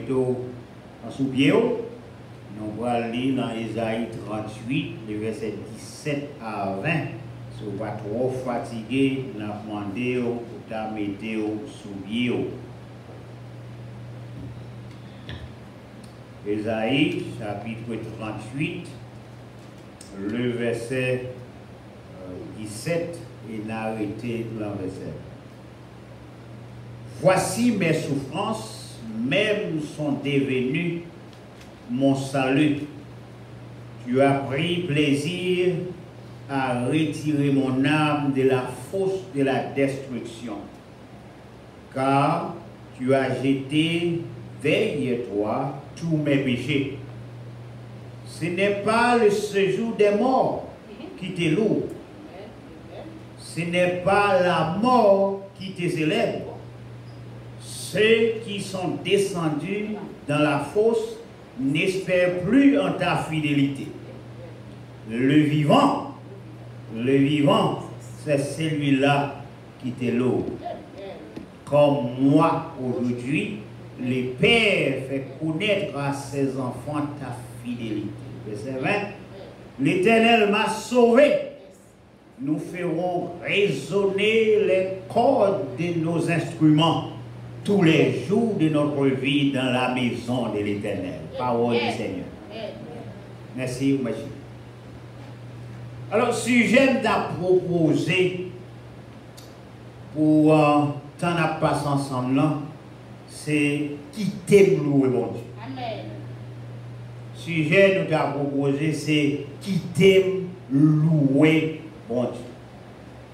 mettez en sous-pied. Nous allons lire dans Ésaïe 38, le verset 17 à 20. Si vous n'êtes pas trop fatigué, nous demandons pour mettre sous-pied. Ésaïe, chapitre 38, le verset 17, et n'arrêtez le verset. Voici mes souffrances, même sont devenues mon salut. Tu as pris plaisir à retirer mon âme de la fosse de la destruction, car tu as jeté derrière toi tous mes péchés. Ce n'est pas le séjour des morts qui te loue. Ce n'est pas la mort qui te célèbre. Ceux qui sont descendus dans la fosse n'espèrent plus en ta fidélité. Le vivant, c'est celui-là qui te loue. Comme moi aujourd'hui, le Père fait connaître à ses enfants ta fidélité. Verset 20. L'Éternel m'a sauvé. Nous ferons résonner les cordes de nos instruments tous les jours de notre vie dans la maison de l'Éternel. Parole du Seigneur. Merci, monsieur. Alors, si j'aime à proposer pour t'en a passé ensemble là, c'est quitter louer mon Dieu. Amen. Sujet nous a proposé, c'est quitter louer mon Dieu.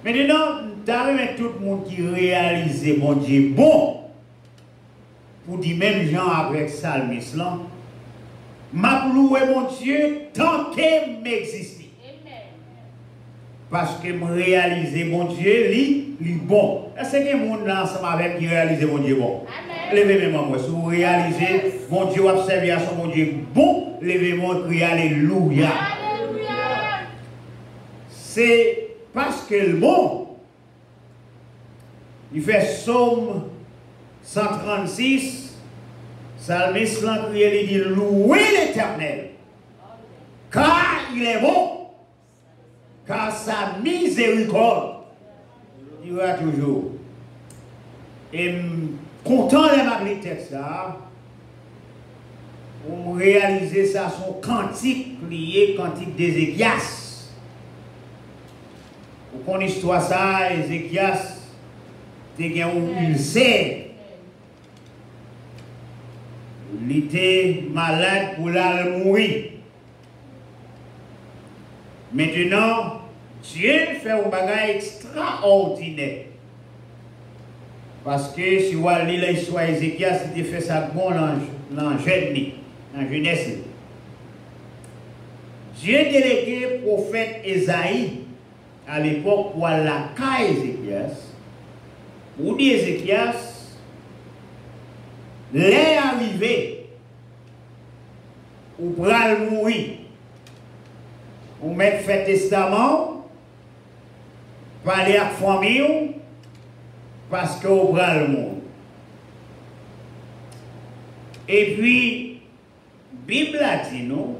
Maintenant, nous avons tout le monde qui réalise mon Dieu bon. Pour dire même gens avec Salmis là, m'a loué mon Dieu tant qu'il m'existe. Parce que me réaliser mon Dieu, lui bon. Est-ce que les gens là ensemble avec qui réaliser mon Dieu bon? Levez-moi moi. Si vous réalisez mon Dieu observer à son mon Dieu bon, levez-moi et criez alléluia. Alléluia. C'est parce que le bon, il fait Psaume 136, Psalmiste l'a crié, il dit louez l'Éternel, car il est bon. Car sa miséricorde durera toujours. Et content de ma texte ça, pour réaliser ça, son cantique lié, cantique d'Ézéchias. Pour qu'on histoire ça, Ézéchias, il sait. Il était malade pour la mourir. Maintenant, Dieu fait un bagage extraordinaire. Parce que si vous lisez l'histoire d'Ézéchias, il fait ça bon dans jeunesse. Dieu délégué prophète Esaïe à l'époque pour la caille Ézéchias. Pour dire Ézéchias, l'est arrivé, ou pral mourir. Ou mettre fait testament, parler à la famille, parce que vous prenez le monde. Et puis, Bible a dit nous,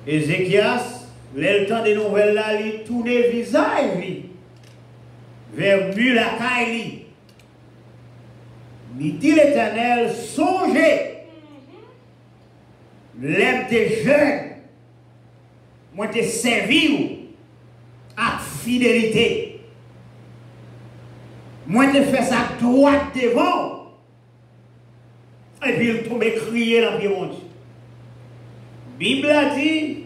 Ézéchias, le temps des nouvelles là, il tourne le visage vers Mulakaïli. Il dit l'Éternel, songez, l'aime des jeunes. Moi, te servi à fidélité. Moi, te fait ça droite devant. Et puis, il tombe crier dans le monde. Bible a dit,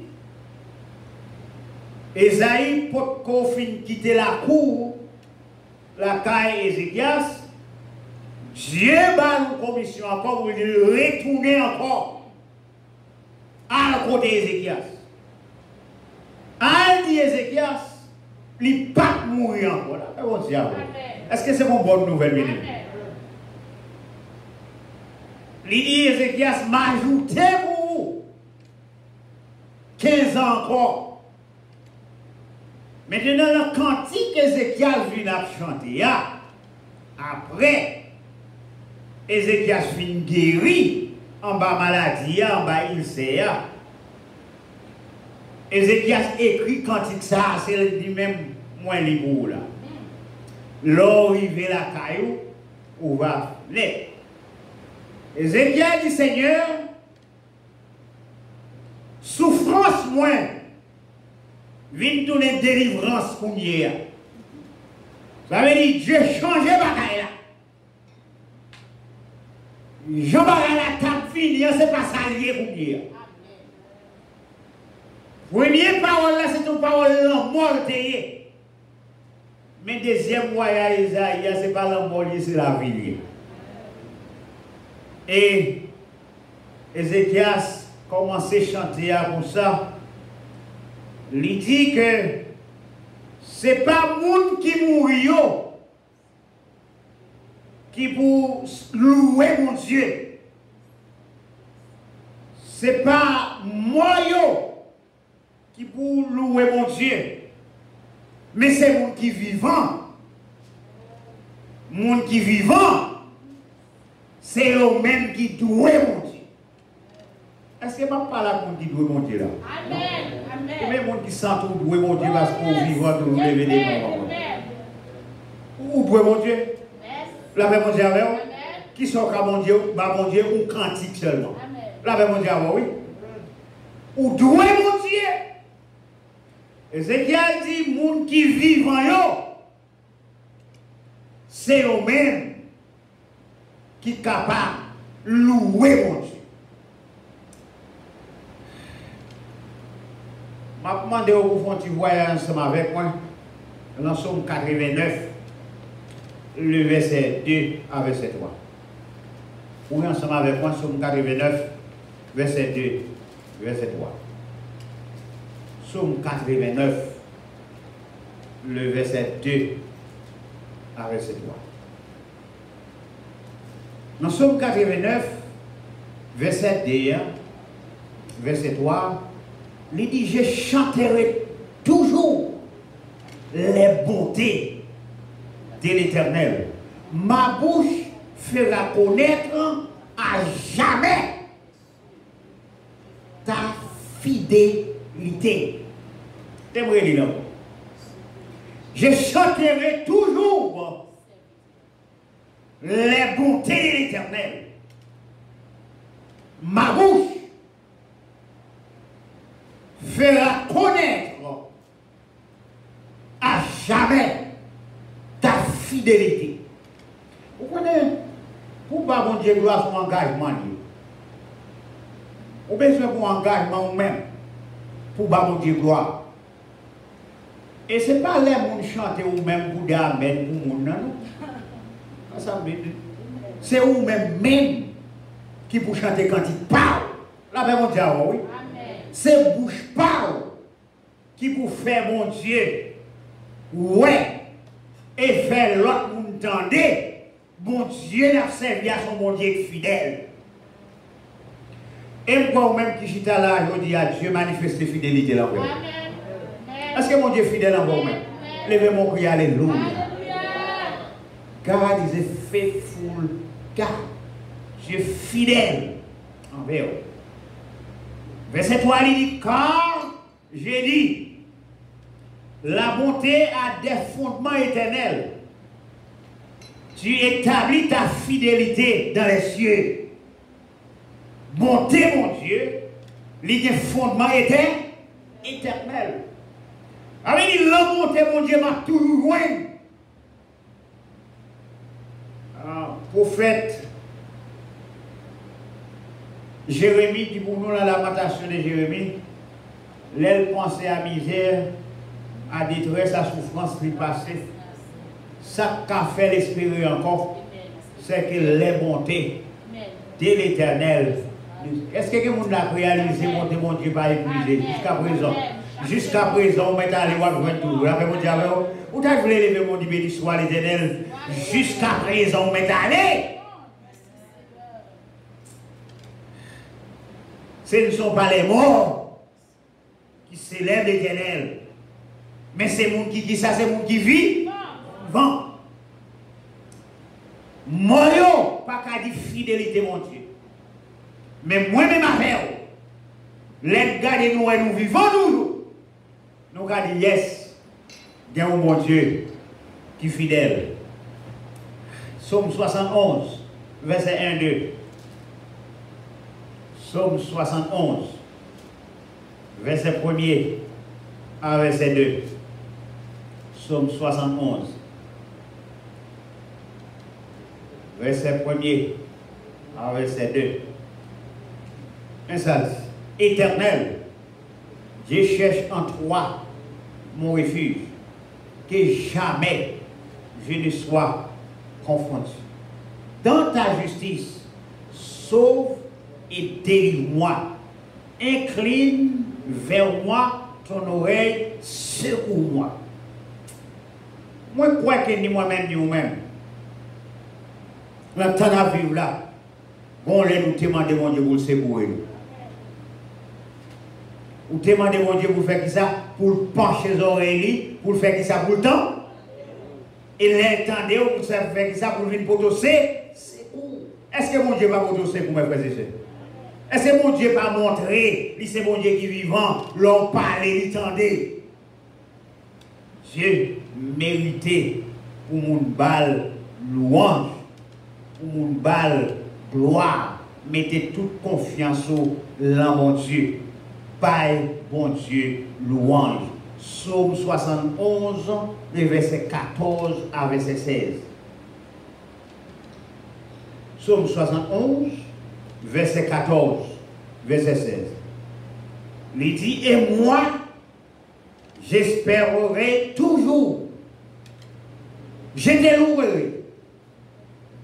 Esaïe, pour qu'on finisse quitter la cour, la caille Ézéchias, Dieu bat une commission encore pour lui retourner encore à côté Ézéchias. Al dit Ézéchias, il n'est pas mourir encore. Est-ce que c'est une bonne nouvelle, ministre? Il dit Ézéchias, m'ajoutez pour vous 15 ans encore. Maintenant, le cantique Ézéchias vient à chanter, après, Ézéchias fin guéri en bas maladie, en bas ulcère. Ézéchias écrit cantique ça, c'est lui-même moins libre là. L'arrivée la caillou, ou va venir. Ézéchias dit Seigneur, souffrance moins, vient tourner délivrance pour hier. Ça veut dire Dieu change bagaille là. Jean bagaille la table fini, c'est pas ça lié pour hier. Première parole là, c'est une parole mortelle. Mais deuxième voyage, Isaïe, ce n'est pas la mort, c'est la vie. Et Ézéchias commence à chanter comme ça. Il dit que ce n'est pas le monde qui mourit qui pour louer mon Dieu. Ce n'est pas moi qui pour louer mon Dieu. Mais c'est le monde qui est vivant. Le monde qui est vivant, c'est le même qui doit mon Dieu. Est-ce que je ne parle pas là pour qui doit mon Dieu là? Amen. Amen. Combien de monde qui sent tout doit mon Dieu parce qu'on est vivant pour lever des morts? Où doit mon Dieu? La paix mon Dieu avec vous? Qui sont à mon Dieu? Mon Dieu ou cantique seulement? La paix mon Dieu avec vous, oui? Où doit mon Dieu? Ézéchiel dit, moun qui vivant yo, c'est eux-mêmes qui sont capables de louer mon Dieu. Je vais demander au fond de voyage ensemble avec moi, dans Somme 89, le verset 2 à verset 3. Vous ensemble avec moi, Somme 89, verset 2, verset 3. Somme 89, le verset 2 à verset 3. Dans Somme 89, verset 2, verset 3, il dit, je chanterai toujours les bontés de l'Éternel. Ma bouche fera connaître à jamais ta fidélité. Je chanterai toujours les bontés de l'Éternel. Ma bouche fera connaître à jamais ta fidélité. Vous connaissez, pour pas mon Dieu gloire son engagement. Vous avez besoin pour engagement vous-même. Pour pas mon Dieu gloire. Et ce n'est pas les gens chanter ou même pour dire Amen pour mon non. C'est vous-même qui pour chanter quand il parle. Là, ben, mon Dieu, oui. C'est bouche parle qui pour faire mon Dieu. Ouais. Et faire l'autre vous entendez. Mon Dieu n'a servi à son bon Dieu fidèle. Et moi même qui chita là, je dis à Dieu manifester fidélité là. Est-ce que mon Dieu est fidèle en vous-même? Levez mon cri, alléluia. God is a faithful God. Dieu fidèle envers vous. Verset 3, il dit, car j'ai dit, la bonté a des fondements éternels. Tu établis ta fidélité dans les cieux. Bonté, mon Dieu, il y a des fondements éternels. Alors il dit, la bonté, mon Dieu, m'a toujours loin. Prophète Jérémie dit pour nous la lamentation de Jérémie, l'aile pensée à misère, à détresse, à souffrance qui passée. Ça qu'a fait l'espérer encore, c'est que les bontés de l'Éternel. Est-ce que quelqu'un a réalisé mon Dieu pas épuisé jusqu'à présent? Jusqu'à présent, on est allé voir le tout. Vous avez voulu lever mon Dieu, béni soit l'Éternel. Jusqu'à présent, on est allé. Ce ne sont pas les morts qui célèbrent l'Éternel. Mais c'est le monde qui dit ça, c'est le monde qui vit. Vent. Moyo, pas qu'à dire fidélité, mon Dieu. Mais moi-même avec vous, les gars de nous et nous vivons toujours. Nous regardons, yes, il y a un bon Dieu qui est fidèle. Psaume 71, verset 1-2. Psaume 71, verset 1er à verset 2. Psaume 71, verset 1er à verset 2. Un seul. Éternel, je cherche en toi mon refuge, que jamais je ne sois confondu. Dans ta justice, sauve et délivre-moi. Incline vers moi ton oreille, secours-moi. Moi, je crois que ni moi-même, ni vous-même, dans le temps de vivre là, on les nous demander mon Dieu pour le secourir. Ou demander mon Dieu pour faire qui ça? Pour pencher les oreilles, pour faire qui ça pour le temps? Et l'entendez, pour faire qui ça pour venir pour c'est où? Est-ce que mon Dieu va pour pour mes frères et sœurs? Est-ce que mon Dieu va montrer, c'est mon Dieu qui est vivant, l'on parle, l'entendez? Dieu mérité pour mon bal louange, pour mon bal gloire. Mettez toute confiance dans mon Dieu. Paix, bon Dieu, louange. Psaume 71, le verset 14 à verset 16. Psaume 71, verset 14, verset 16. Il dit, et moi, j'espérerai toujours. Je te louerai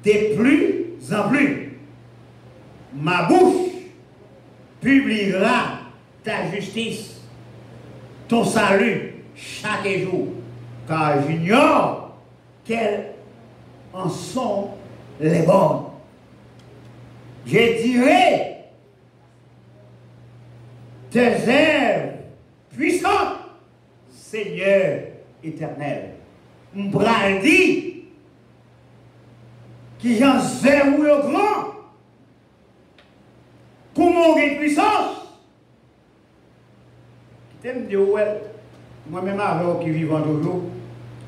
de plus en plus. Ma bouche publiera ta justice, ton salut chaque jour, car j'ignore quelles en sont les bonnes. Je dirai tes œuvres puissantes, Seigneur éternel. M'bral dit qui j'en sais où le grand, comment il puissance. Moi-même, avec qui vivons toujours,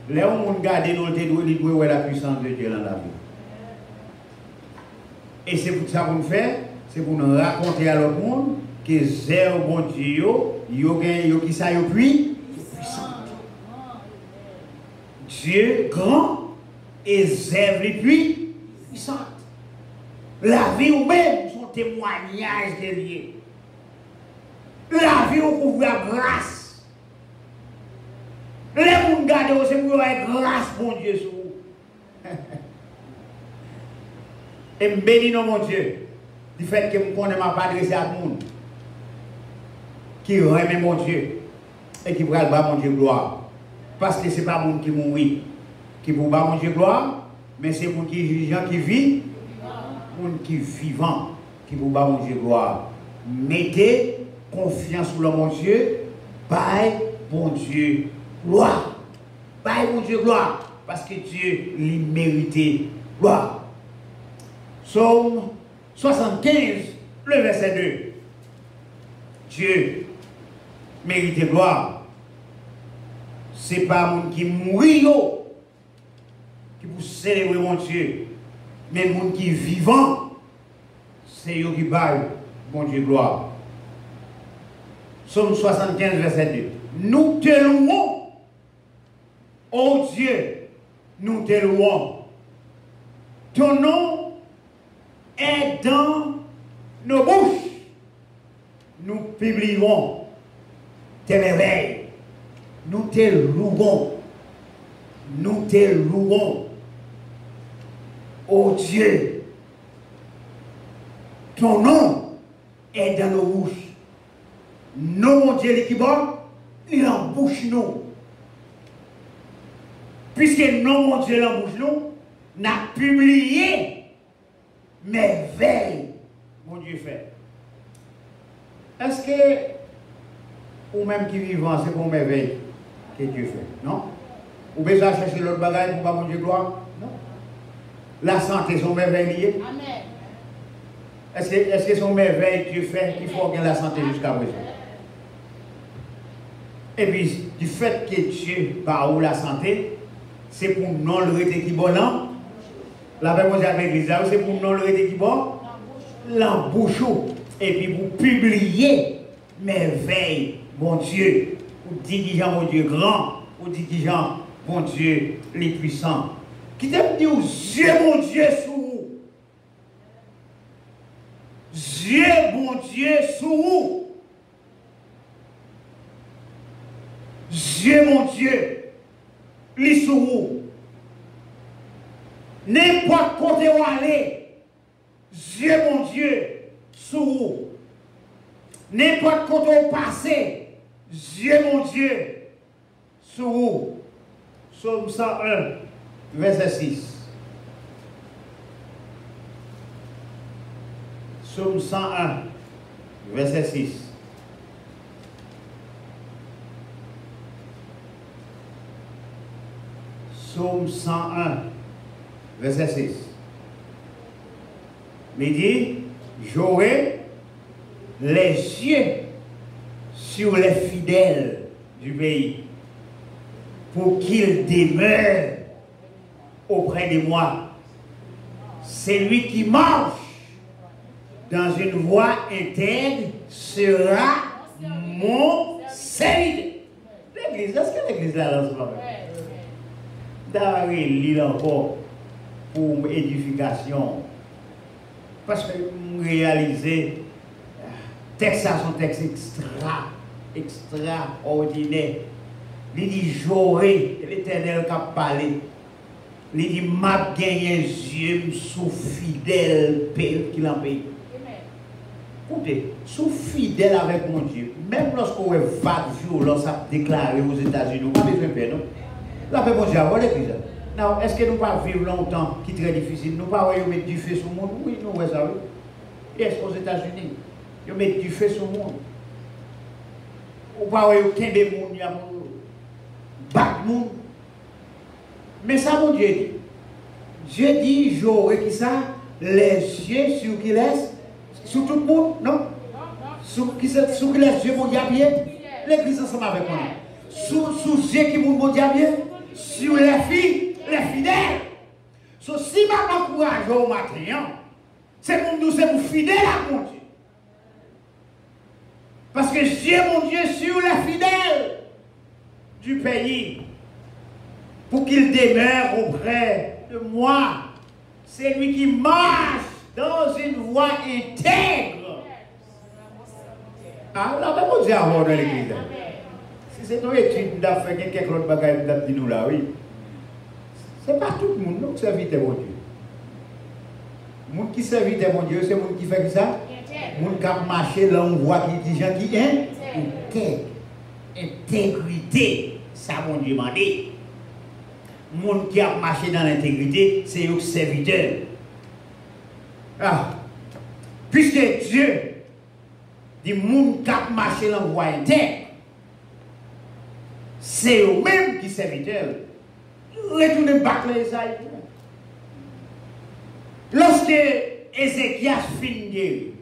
les gens qui gardent dans le doigt la puissance de Dieu dans la vie. Et c'est pour ça qu'on fait, c'est pour nous raconter à l'autre monde que c'est au bon Dieu, qui ça y puissant. Dieu grand et zèbre les pluies puissantes. La vie ou même son témoignage de Dieu. La vie au pouvoir grâce. Les gens gardent aussi pour avoir grâce pour Dieu sur vous. Et me bénis mon Dieu du fait que je connais ma pas adressé à tout le monde qui remet mon Dieu et qui va battre mon Dieu gloire. Parce que ce n'est pas le monde qui mourit qui vous bat mon Dieu gloire, mais c'est le monde qui vit, qui vit, le monde qui est vivant qui vous bat mon Dieu gloire. Mettez confiance sur le mon Dieu, bye bon Dieu gloire. Bye bon Dieu gloire. Parce que Dieu lui mérite gloire. Psaume 75, le verset 2. Dieu mérite gloire. Ce n'est pas le monde qui mourit qui vous célébrer mon Dieu, mais le monde qui est vivant, c'est eux qui baillent mon Dieu gloire. Psaume 75, verset 2. Nous te louons, ô Dieu, nous te louons. Ton nom est dans nos bouches. Nous publierons tes merveilles. Nous te louons. Nous te louons. Ô Dieu, ton nom est dans nos bouches. Non, mon Dieu, qui bon, il en bouche nous. Puisque non, mon Dieu, en bouche nous, n'a publié merveilles, mon Dieu fait. Est-ce que, ou même qui vivant, c'est pour merveille que Dieu fait? Non? Ou besoin de chercher l'autre bagage pour pas mon Dieu gloire? Non. La santé sont merveilleux. Amen. Est-ce que son merveille que Dieu fait qu'il faut gagner la santé jusqu'à présent? Et puis, du fait que Dieu par la santé, c'est pour non le rete qui bon, non? La paix mondiale avec l'Église, c'est pour non le rete qui bon? L'embouchou. Et puis, pour publier merveille, mon Dieu, pour dire mon Dieu grand, pour dire mon Dieu les puissants. Qui t'aime dire, Dieu mon Dieu sous vous. Dieu mon Dieu sous vous. Dieu mon Dieu, li sous vous. N'importe côté où aller, Dieu mon Dieu, sous vous. N'importe côté où passer, Dieu mon Dieu, sous vous. Psaume 101, verset 6. Psaume 101, verset 6. Psaume 101, verset 6. Il dit, j'aurai les yeux sur les fidèles du pays pour qu'ils demeurent auprès de moi. C'est lui qui marche dans une voie intègre sera mon serviteur. L'église, est-ce que l'église là, là, d'aller lire encore pour édification. Parce que vous réalisez, texte ça son texte extraordinaire. Il dit j'aurai l'Éternel qui a parlé. Il dit m'a gagné yeux sous fidèle qui l'a payé. Écoutez, sous fidèle avec mon Dieu, même lorsqu'on est vague violence a déclaré aux États-Unis, vous n'avez pas peur, non? La paix, mon Dieu, avant l'église. Non, est-ce que nous ne pas vivre longtemps qui est très difficile? Nous ne pas mettre du feu sur le monde? Oui, nous voyons ça, oui. Est-ce qu'aux États-Unis, ils mettent du feu sur le monde? Ou pas, il y a aucun démon, il y a battre le monde. Mais ça, mon Dieu dit. Dieu dit, j'aurai qui ça? Les yeux sur qui laisse? Sur tout le monde? Non? Sur qui laisse Dieu, mon Dieu, bien? L'église ensemble avec moi. Sous Dieu qui mon Dieu, bien? Sur les filles, les fidèles. So, si je m'encourage au matin, c'est pour nous, c'est pour fidèles à mon Dieu. Parce que Dieu, mon Dieu, sur les fidèles du pays, pour qu'ils demeurent auprès de moi. C'est lui qui marche dans une voie intègre. Ah, là, on va dire avant dans l'église. Si c'est nos études d'affaires, quelques autres bagages de nous là, oui. C'est pas tout le monde qui servit de mon Dieu. Le monde qui servit de mon Dieu, c'est le monde qui fait ça. Le monde qui a marché là, on voit qui dit gens qui est intègre. Intégrité, ça mon Dieu m'a dit. Le monde qui a marché dans l'intégrité, c'est un serviteur. Ah, puisque Dieu dit le monde qui a marché dans la voie intègre, c'est eux-mêmes qui serviteurs. Retournez battre les Isaïe. Lorsque Ézéchias finit,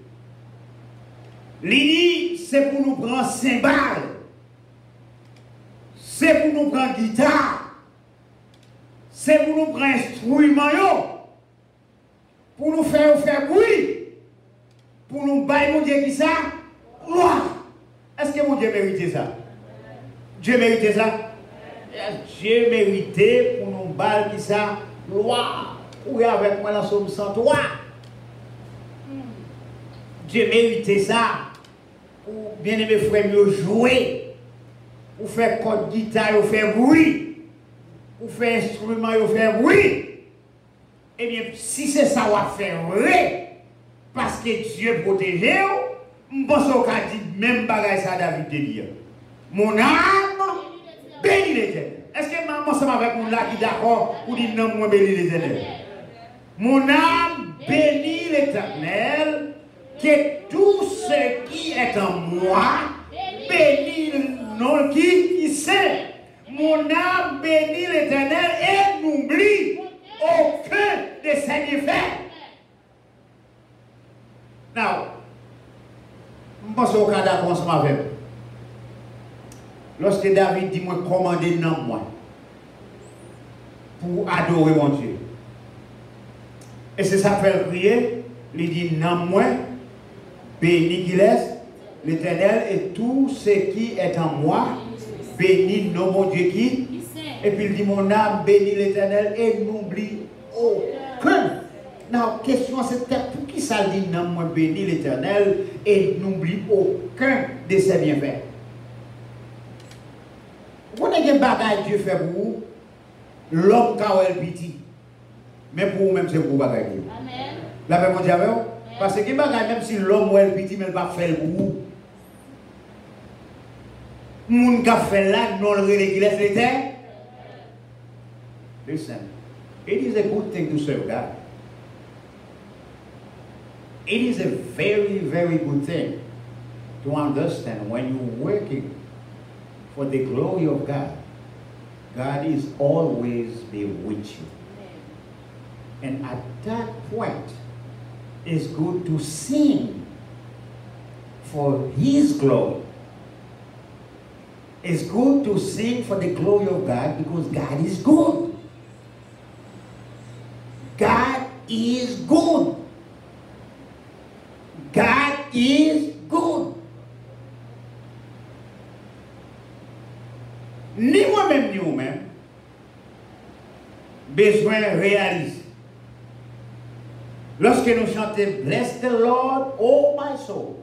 il dit c'est pour nous prendre cymbales, c'est pour nous prendre guitare, c'est pour nous prendre instruments, pour nous faire bruit, pour nous bailler mon Dieu qui ça? Gloire. Est-ce que mon Dieu méritait ça? Dieu méritait ça? Dieu méritait pour nous bailler qui ça? Gloire. Ou avec moi dans Psaume 103. Dieu méritait ça. Pour bien aimer frère mieux jouer. Pour faire code guitare, pour faire bruit. Pour faire instrument, pour faire bruit. Eh bien, si c'est ça, on va faire vrai. Parce que Dieu protège, je pense qu'on a dit même bagaille ça David de dire. Mon âme bénit l'Éternel. Est-ce que maman ça avec mon là qui d'accord pour dire non, moi bénis l'Éternel? Mon âme bénit l'Éternel, que tout ce qui est en moi bénit le nom qui sait. Mon âme bénit l'Éternel et n'oublie aucun de ses bienfaits. Now, je pense au cas d'accord ensemble avec. Lorsque David dit moi commander non moi pour adorer mon Dieu. Et c'est ça fait prier, il dit non moi béni qu'il est l'Éternel et tout ce qui est en moi béni non mon Dieu qui et puis il dit mon âme béni l'Éternel et n'oublie aucun. La question c'est pour qui ça dit non moi béni l'Éternel et n'oublie aucun de ses bienfaits. Vous avez des bagages Dieu fait pour vous, l'homme qui a le petit. Mais pour vous-même, c'est pour vous bagages. Amen. La paix mondiale avec vous. Parce que bagages, même si l'homme a le petit, mais il va faire pour vous. Moun qui a fait là, non le relais qui laisse l'éternel. Listen, it is a good thing to serve God. It is a very, very good thing to understand when you're working for the glory of God, God is always be with you. And at that point, it's good to sing for His glory. It's good to sing for the glory of God because God is good. God is good. God is good. Ni moi-même, ni vous-même, besoin de réaliser. Lorsque nous chantons Bless the Lord, oh my soul,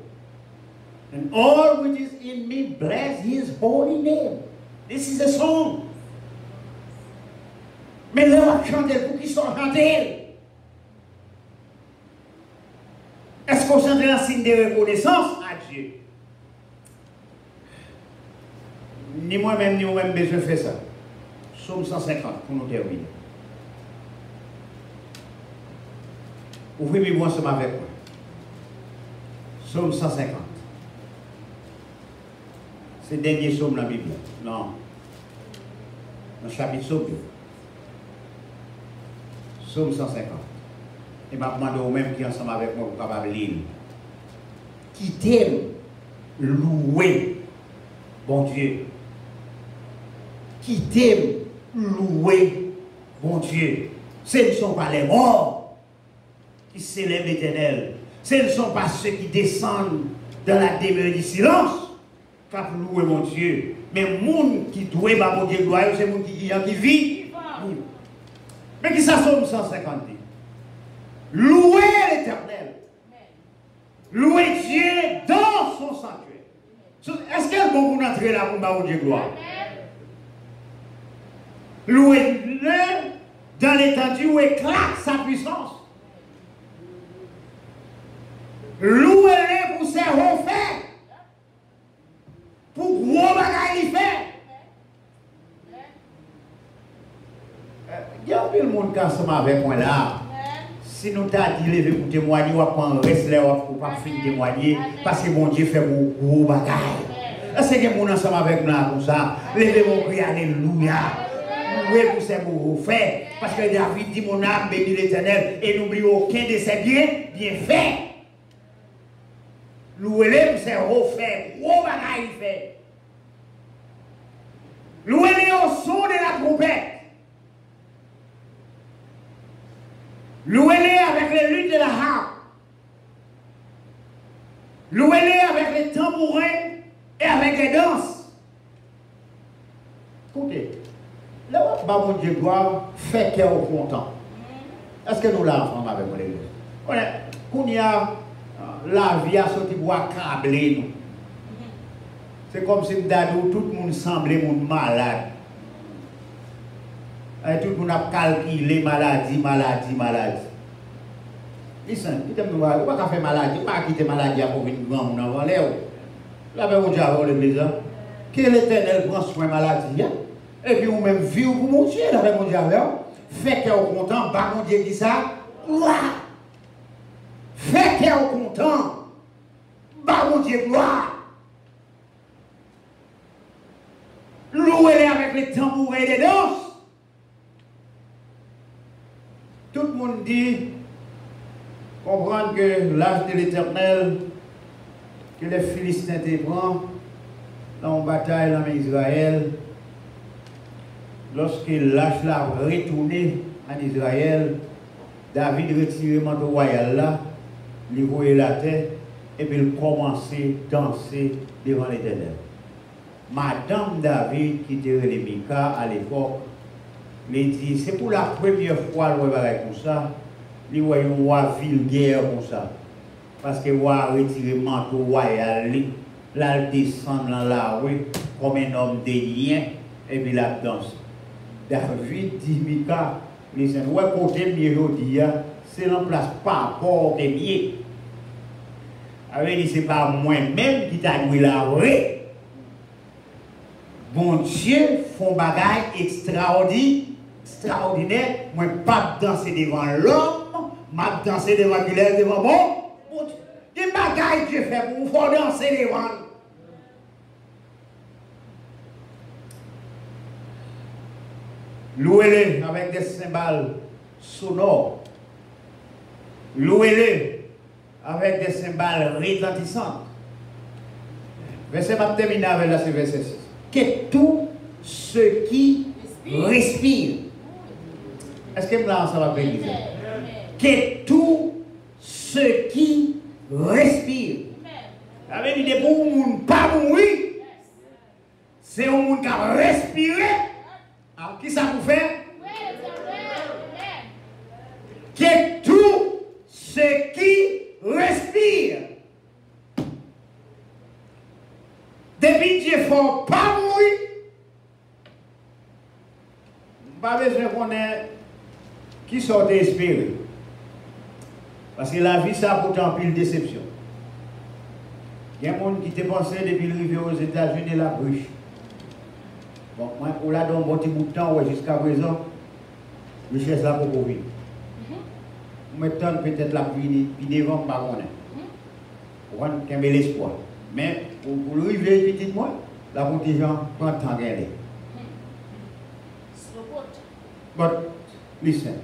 and all which is in me, bless His holy name. This is a song. Mais là, on va chanter pour qui sont chantés. Est-ce qu'on chante un signe de reconnaissance à Dieu? Ni moi-même, ni moi-même, mais je fais ça. Psaume 150 pour nous terminer. Ouvrez-moi ensemble avec moi. Psaume 150. C'est le dernier psaume dans la Bible. Non. Dans le chapitre psaume 2. Psaume 150. Et je demande aux mêmes qui sont ensemble avec moi pour capable lire. Qui t'aime louer, bon Dieu. Qui t'aime louer, bon Dieu. Ce ne sont pas les morts qui célèbrent l'Éternel. Ce ne sont pas ceux qui descendent dans la demeure du silence qui louent mon Dieu. Mais les gens qui doivent mon Dieu gloire, c'est les gens qui vivent. Mais qui ça Psaume 150? Louer l'Éternel. Louer Dieu dans son sanctuaire. Est-ce qu'elle est bon pour entrer là pour mon Dieu gloire? Louez-le dans l'étendue où éclate sa puissance. Louez-le pour ses hauts faits. Pour gros bagages il fait. Il y a un peu de monde qui est ensemble avec moi là. Si nous t'avons dit lever pour témoigner, on va prendre reste là pour pas finir témoigner. Parce que mon Dieu fait gros bagages. Est-ce qu'il y a des gens ensemble avec nous là comme ça? Levez mon cri, alléluia. Louez pour ses beaux faits. Parce que David dit mon âme bénit l'Éternel et n'oublie aucun de ses bienfaits. Louez-le pour ses hauts faits. Gros bagages il fait. Louez-le au son de la trompette. Louez-le avec les luttes de la harpe. Louez-le avec les tambourins et avec les danses. Écoutez, là, mon Dieu gloire fait qu'elle est content. Est-ce que nous l'avons avec mon Église? Quand il y a la vie à sortir pour accabler nous. C'est comme si tout le monde semblait malade. Et tout le monde a calculé maladie. Listen, il ne va pas faire maladie, il ne va pas quitter maladie pour une grande avant l'air. Là, on dit à l'église, que l'Éternel prend soin de maladie. Et puis, vous-même vivez pour mon Dieu, là, on dit à fait qu'elle est content, bah, mon Dieu dit ça, gloire. Fait qu'elle est content, bah, mon Dieu, gloire. Louez-les avec les tambours et les danses. Tout le monde dit, comprendre que l'âge de l'Éternel, que les Philistins te prennent dans une bataille dans Israël, lorsque l'âge l'a retourné en Israël, David retire le manteau royal là, il voyait la tête et puis il commençait à danser devant l'Éternel. Madame David, qui était les Mika à l'époque, lui dit, c'est pour la première fois qu'il va comme ça, il voit une roi vulgaire comme ça. Parce que le roi retire le manteau royal, là, il descend dans la rue comme un homme de lien, et puis la danse. David dit, Mika, les ouais, côté mieux, c'est la place par rapport des pieds. Avec dit, c'est pas moi-même qui t'a joué la rue. Bon Dieu, font bagaille extraordinaire. Moi, pas danser devant l'homme, m'a danser devant Gilles, devant bon Dieu. Des bagailles que je fais pour vous faire danser devant. Louez-le avec des cymbales sonores. Louez-le avec des cymbales retentissantes. Verset m'a terminé avec la verset 6. Que tout ce qui respire. Est-ce que là ça va bien? Que tout ce qui respire. Ça veut dire que pour un monde pas mourir, c'est un monde qui a respiré. Alors, qui ça vous fait? Que tout ce qui respire. Depuis Dieu ne faut pas mourir. Pas besoin qu'on ait qui sont espérés. Parce que la vie, ça a pourtant pile déception. Il y a des gens qui te pensé depuis l'arrivée aux États-Unis la bruche. Bon, moi, on l'a donné un bon petit bout de temps, ouais, jusqu'à présent, je cherche la pour vivre. Maintenant, peut-être la vie, puis devant, pas qu'on est. On a l'espoir. Mais pour le river petit moi, la contingent prend le temps de gagner. But listen.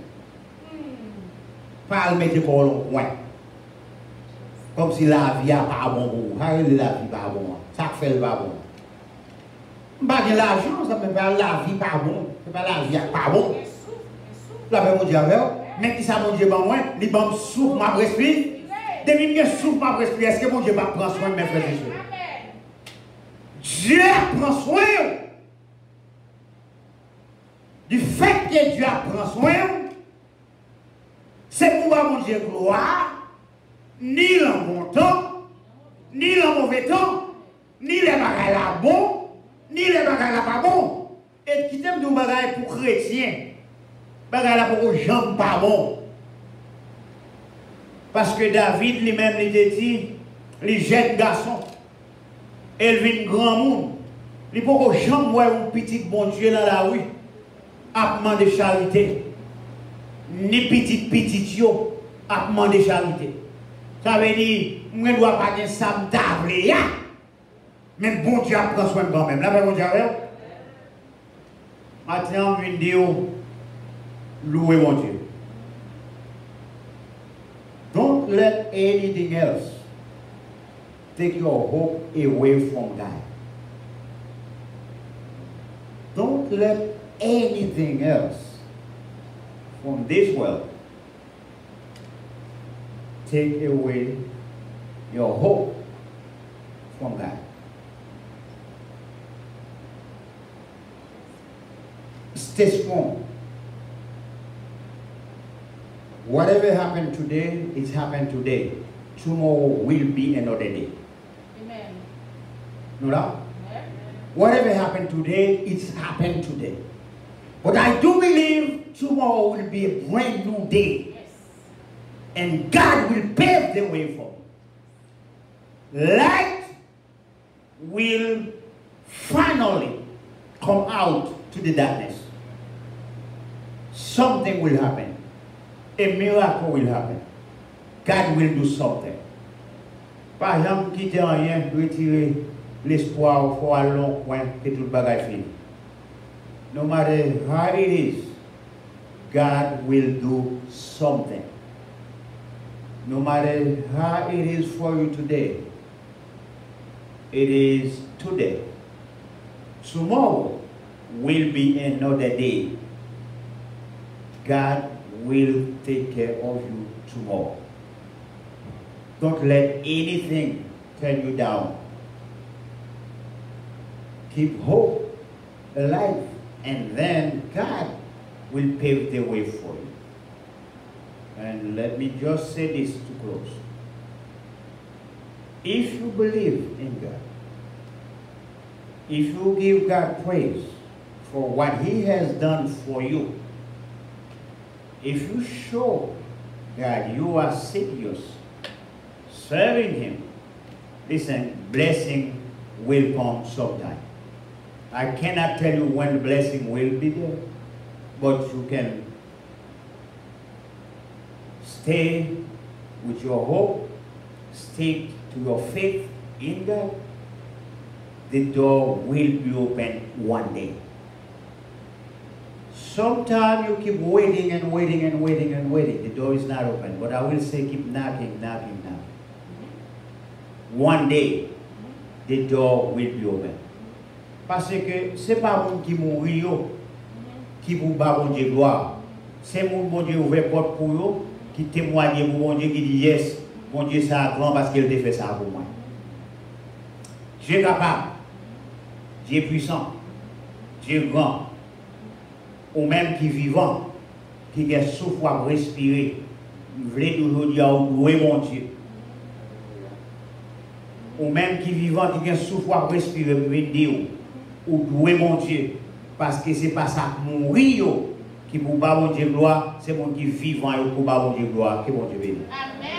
Pas le mettre pour le coin. Comme si la vie n'est pas bon pour vous. La vie n'est pas bon. Ça fait le pas bon. Pas de l'argent, ça ne fait pas la vie pas bon. Ce n'est pas la vie pas bon. La paix, mon Dieu, mais qui ça, mon Dieu, pas moi, il va me souffle ma respire. Depuis que je souffle ma respire, est-ce que mon Dieu va prendre soin de mes frères et sœurs? Dieu prend soin. Du fait que Dieu prend soin, c'est pour mon Dieu gloire, ni le bon temps, ni le mauvais temps, ni les bagailles là bon, ni les bagailles là pas bon. Et qui t'aime de bagailles pour chrétiens, bagailles là pour gens pas bon. Parce que David lui-même il dit, les jeunes garçons, il vit grand monde. Il faut que jamais voir un petit bon Dieu dans la rue, à demander charité. Ni petit yo, à demander charité. Ça veut dire, on ne doit pas dire ça me table, mais bon Dieu prend soin quand même. Là, bon Dieu, maintenant, on vient dire, louer mon Dieu. Don't let anything else take your hope away from God. Don't let anything else from this world take away your hope from God. Stay strong. Whatever happened today, it's happened today. Tomorrow will be another day. Amen. No doubt? Whatever happened today, it's happened today. But I do believe tomorrow will be a brand new day. Yes. And God will pave the way for me. Light will finally come out to the darkness. Something will happen. A miracle will happen. God will do something. Par exemple, quitter rien, retirer l'espoir pour un long coin que tout le bagage finit. No matter how it is, God will do something. No matter how it is for you today, it is today. Tomorrow will be another day. God will take care of you tomorrow. Don't let anything turn you down. Keep hope alive, and then God will pave the way for you. And let me just say this to close. If you believe in God, if you give God praise for what He has done for you, if you show God you are serious serving Him, listen, blessing will come sometime. I cannot tell you when the blessing will be there, but you can stay with your hope, stick to your faith in God. The door will be open one day. Sometimes you keep waiting and waiting and waiting and waiting. The door is not open. But I will say keep knocking, knocking, knocking. One day, the door will be open. Parce que ce n'est pas moun qui mourit qui vous bat bon Dieu gloire. C'est moun bon Dieu ouvert porte pour vous, qui témoigne pour bon Dieu qui dit yes, bon Dieu ça grand parce qu'il a fait ça pour moi. Dieu est capable, Dieu est puissant, Dieu est grand. Ou même qui est vivant, qui a souffle à respirer, vous voulez toujours dire oui mon Dieu. Ou même qui est vivant, qui a souffle à respirer, vous voulez dire ou oui mon Dieu. Parce que ce n'est pas ça mourir qui pour pas mon Dieu gloire, c'est mon Dieu vivant et pour pas mon Dieu gloire, que mon Dieu bénisse. Amen.